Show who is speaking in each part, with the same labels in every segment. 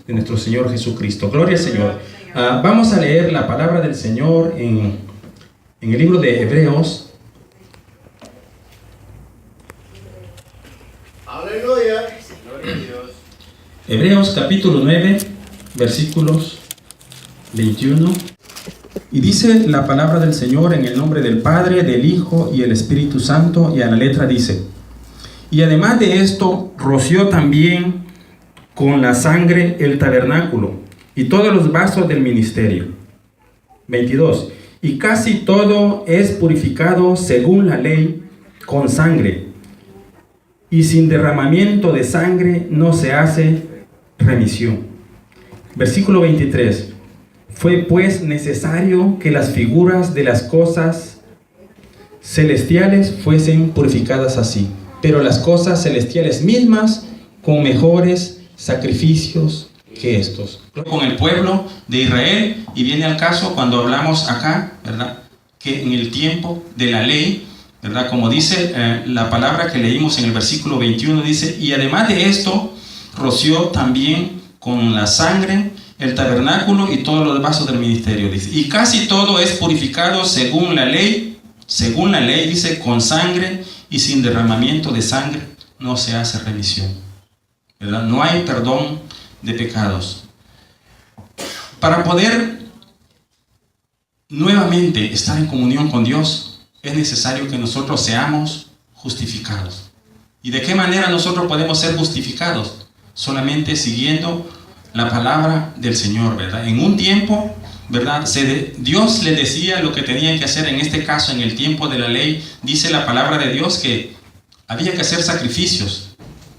Speaker 1: de nuestro Señor Jesucristo. Gloria al Señor. Vamos a leer la palabra del Señor en el libro de Hebreos.
Speaker 2: Aleluya. Gloria a Dios.
Speaker 1: Hebreos capítulo 9, versículos 21. Y dice la palabra del Señor en el nombre del Padre, del Hijo y el Espíritu Santo, y a la letra dice: y además de esto, roció también con la sangre el tabernáculo y todos los vasos del ministerio. 22. Y casi todo es purificado según la ley con sangre, y sin derramamiento de sangre no se hace remisión. Versículo 23. Fue pues necesario que las figuras de las cosas celestiales fuesen purificadas así, pero las cosas celestiales mismas con mejores sacrificios que estos. Con el pueblo de Israel, y viene al caso cuando hablamos acá, ¿verdad? Que en el tiempo de la ley, ¿verdad? Como dice la palabra que leímos en el versículo 21, dice: y además de esto, roció también con la sangre el tabernáculo y todos los vasos del ministerio, dice. Y casi todo es purificado según la ley, dice, con sangre, y sin derramamiento de sangre no se hace remisión, ¿verdad? No hay perdón de pecados. Para poder nuevamente estar en comunión con Dios, es necesario que nosotros seamos justificados. ¿Y de qué manera nosotros podemos ser justificados? Solamente siguiendo la palabra del Señor, ¿verdad? En un tiempo, ¿verdad? Dios les decía lo que tenían que hacer. En este caso, en el tiempo de la ley, dice la palabra de Dios que había que hacer sacrificios,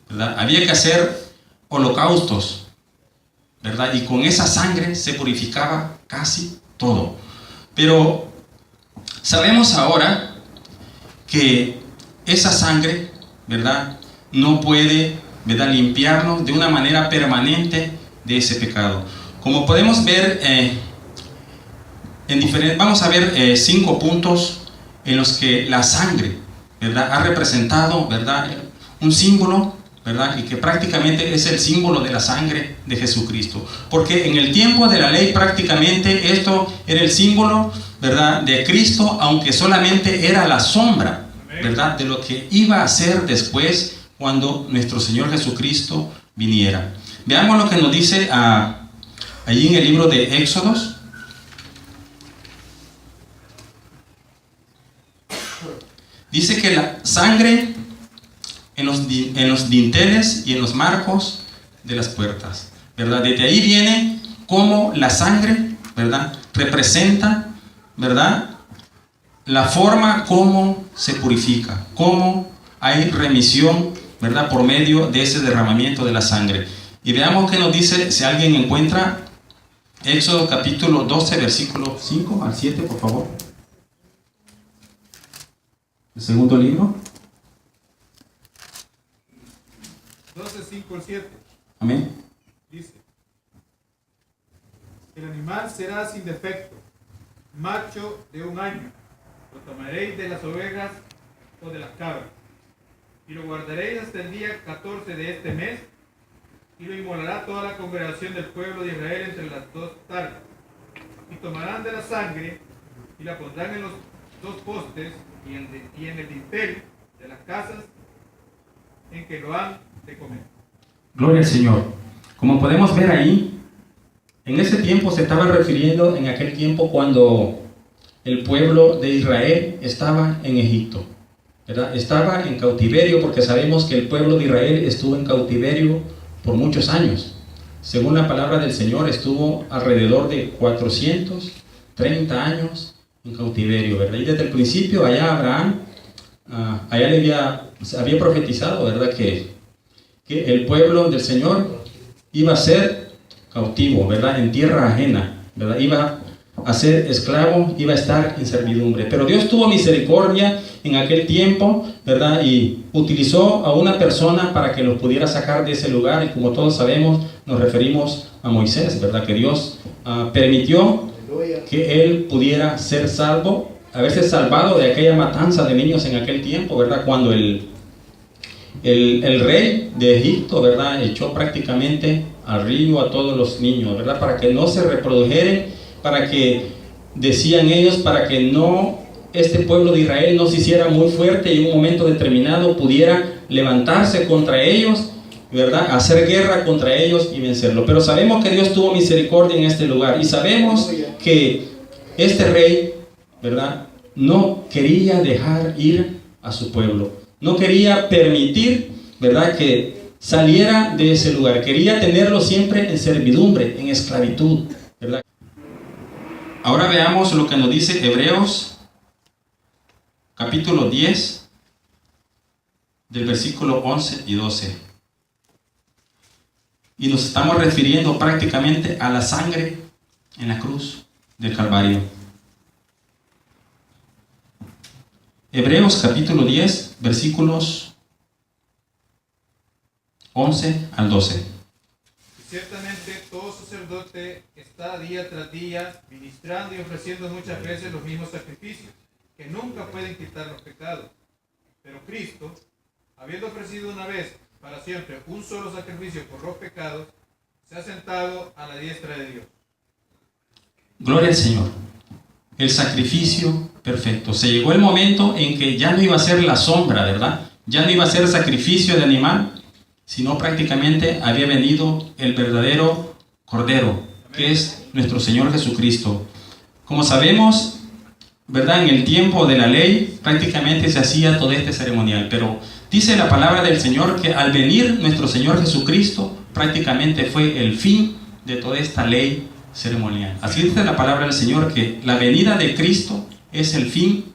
Speaker 1: ¿verdad? Había que hacer holocaustos, ¿verdad? Y con esa sangre se purificaba casi todo. Pero sabemos ahora que esa sangre, ¿verdad?, no puede, ¿verdad?, limpiarnos de una manera permanente de ese pecado. Como podemos ver, vamos a ver 5 puntos en los que la sangre, ¿verdad?, ha representado, ¿verdad?, un símbolo, ¿verdad?, y que prácticamente es el símbolo de la sangre de Jesucristo. Porque en el tiempo de la ley prácticamente esto era el símbolo, ¿verdad?, de Cristo, aunque solamente era la sombra, ¿verdad?, de lo que iba a ser después cuando nuestro Señor Jesucristo viniera. Veamos lo que nos dice allí en el libro de Éxodos. Dice que la sangre en los dinteles y en los marcos de las puertas, ¿verdad? Desde ahí viene cómo la sangre, ¿verdad?, representa, ¿verdad?, la forma como se purifica, cómo hay remisión, ¿verdad?, por medio de ese derramamiento de la sangre. Y veamos qué nos dice, si alguien encuentra Éxodo capítulo 12, versículo 5 al 7, por favor. El segundo libro.
Speaker 3: 12, 5 al 7.
Speaker 1: Amén.
Speaker 3: Dice: el animal será sin defecto, macho de 1 año. Lo tomaréis de las ovejas o de las cabras, y lo guardaréis hasta el día 14 de este mes, y lo inmolará toda la congregación del pueblo de Israel entre las 2 tardes. Y tomarán de la sangre, y la pondrán en los 2 postes, y en el dintel de las casas en que lo han de comer.
Speaker 1: Gloria al Señor. Como podemos ver ahí, en ese tiempo se estaba refiriendo en aquel tiempo cuando el pueblo de Israel estaba en Egipto, ¿verdad? Estaba en cautiverio, porque sabemos que el pueblo de Israel estuvo en cautiverio por muchos años. Según la palabra del Señor, estuvo alrededor de 430 años en cautiverio, ¿verdad? Y desde el principio allá Abraham, allá le había profetizado, ¿verdad?, que el pueblo del Señor iba a ser cautivo, ¿verdad?, en tierra ajena, ¿verdad? Iba a ser esclavo, iba a estar en servidumbre. Pero Dios tuvo misericordia en aquel tiempo, ¿verdad?, y utilizó a una persona para que los pudiera sacar de ese lugar. Y como todos sabemos, nos referimos a Moisés, ¿verdad?, que Dios permitió que él pudiera ser salvo, haberse salvado de aquella matanza de niños en aquel tiempo, ¿verdad?, cuando el rey de Egipto, ¿verdad?, echó prácticamente al río a todos los niños, ¿verdad? Para que no se reprodujeran, para que, decían ellos, para que no, este pueblo de Israel no se hiciera muy fuerte y en un momento determinado pudiera levantarse contra ellos, ¿verdad? Hacer guerra contra ellos y vencerlo. Pero sabemos que Dios tuvo misericordia en este lugar y sabemos que este rey, ¿verdad?, no quería dejar ir a su pueblo, no quería permitir, ¿verdad?, que saliera de ese lugar, quería tenerlo siempre en servidumbre, en esclavitud, ¿verdad? Ahora veamos lo que nos dice Hebreos capítulo 10 del versículo 11 y 12. Y nos estamos refiriendo prácticamente a la sangre en la cruz del Calvario. Hebreos capítulo 10, versículos 11 al 12.
Speaker 3: Y ciertamente todo sacerdote está día tras día ministrando y ofreciendo muchas veces los mismos sacrificios, que nunca pueden quitar los pecados. Pero Cristo, habiendo ofrecido una vez para siempre un solo sacrificio por los pecados, se ha sentado a la diestra de Dios.
Speaker 1: Gloria al Señor. El sacrificio perfecto. Se llegó el momento en que ya no iba a ser la sombra, ¿verdad? Ya no iba a ser sacrificio de animal, sino prácticamente había venido el verdadero Cordero, que es nuestro Señor Jesucristo. Como sabemos, ¿verdad?, en el tiempo de la ley prácticamente se hacía todo este ceremonial, pero dice la palabra del Señor que al venir nuestro Señor Jesucristo prácticamente fue el fin de toda esta ley ceremonial. Así dice la palabra del Señor, que la venida de Cristo es el fin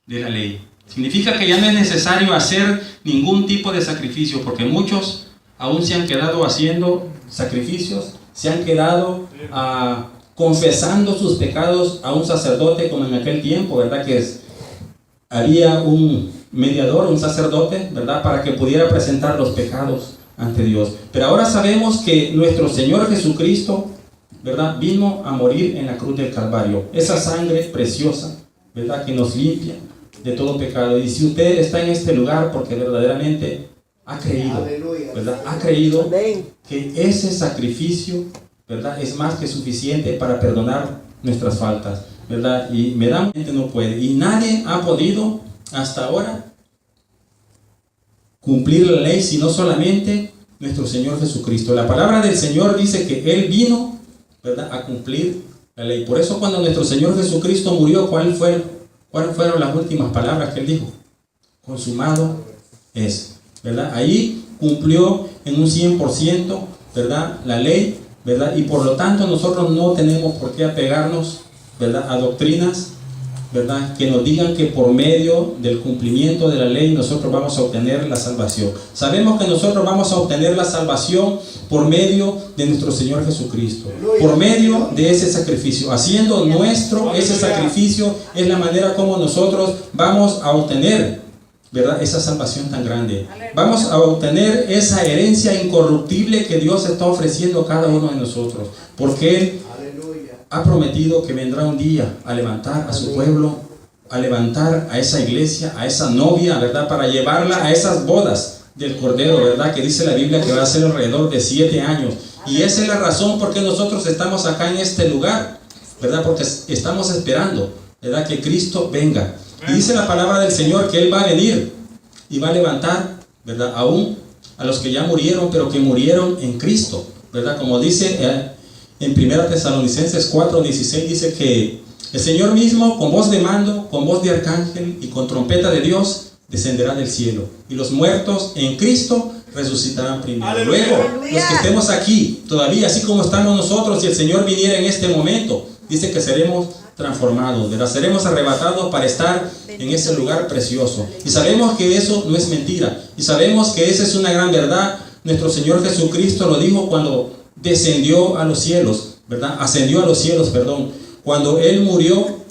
Speaker 1: de la ley. Significa que ya no es necesario hacer ningún tipo de sacrificio, porque muchos aún se han quedado haciendo sacrificios, se han quedado confesando sus pecados a un sacerdote, como en aquel tiempo, ¿verdad? Que había un mediador, un sacerdote, ¿verdad?, para que pudiera presentar los pecados ante Dios. Pero ahora sabemos que nuestro Señor Jesucristo, ¿verdad?, vino a morir en la cruz del Calvario. Esa sangre preciosa, ¿verdad?, que nos limpia de todo pecado. Y si usted está en este lugar porque verdaderamente ha creído, ¿verdad?, ha creído que ese sacrificio, ¿verdad?, es más que suficiente para perdonar nuestras faltas, ¿verdad? Y meramente no puede. Y nadie ha podido hasta ahora cumplir la ley, sino solamente nuestro Señor Jesucristo. La palabra del Señor dice que Él vino, ¿verdad?, a cumplir la ley. Por eso cuando nuestro Señor Jesucristo murió, ¿cuáles fueron las últimas palabras que Él dijo? Consumado es, ¿verdad? Ahí cumplió en un 100%, ¿verdad?, la ley, ¿verdad? Y por lo tanto nosotros no tenemos por qué apegarnos, ¿verdad?, a doctrinas, ¿verdad?, que nos digan que por medio del cumplimiento de la ley nosotros vamos a obtener la salvación. Sabemos que nosotros vamos a obtener la salvación por medio de nuestro Señor Jesucristo, por medio de ese sacrificio. Haciendo nuestro ese sacrificio es la manera como nosotros vamos a obtener, ¿verdad?, esa salvación tan grande. Vamos a obtener esa herencia incorruptible que Dios está ofreciendo a cada uno de nosotros, porque Él ha prometido que vendrá un día a levantar a su pueblo, a levantar a esa iglesia, a esa novia, ¿verdad?, para llevarla a esas bodas del Cordero, ¿verdad?, que dice la Biblia que va a ser alrededor de 7 años. Y esa es la razón por qué nosotros estamos acá en este lugar, ¿verdad?, porque estamos esperando, ¿verdad?, que Cristo venga. Y dice la palabra del Señor que Él va a venir y va a levantar, ¿verdad?, aún a los que ya murieron, pero que murieron en Cristo, ¿verdad? Como dice en 1 Tesalonicenses 4:16, dice que el Señor mismo, con voz de mando, con voz de arcángel y con trompeta de Dios, descenderá del cielo, y los muertos en Cristo resucitarán primero.
Speaker 3: ¡Aleluya!
Speaker 1: Luego, los que estemos aquí todavía, así como estamos nosotros, si el Señor viniera en este momento, dice que seremos transformados, ¿verdad? Seremos arrebatados para estar en ese lugar precioso. Y sabemos que eso no es mentira, y sabemos que esa es una gran verdad. Nuestro Señor Jesucristo lo dijo cuando descendió a los cielos, ¿verdad? Ascendió a los cielos, perdón. Cuando Él murió,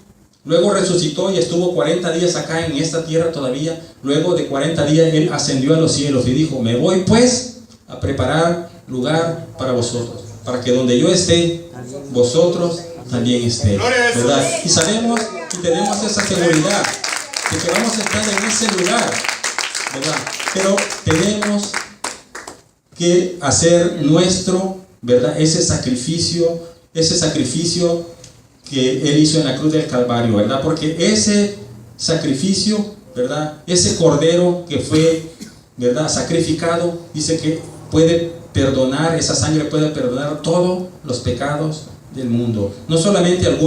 Speaker 1: luego resucitó y estuvo 40 días acá en esta tierra todavía. Luego de 40 días Él ascendió a los cielos y dijo: me voy pues a preparar lugar para vosotros, para que donde yo esté, vosotros también estéis, ¿verdad? Y sabemos y tenemos esa seguridad de que vamos a estar en ese lugar, ¿verdad? Pero tenemos que hacer nuestro ¿verdad? Ese sacrificio que Él hizo en la cruz del Calvario, ¿verdad? Porque ese sacrificio, ¿verdad? Ese cordero que fue, ¿verdad?, sacrificado, dice que puede perdonar, esa sangre puede perdonar todos los pecados del mundo, no solamente algunos.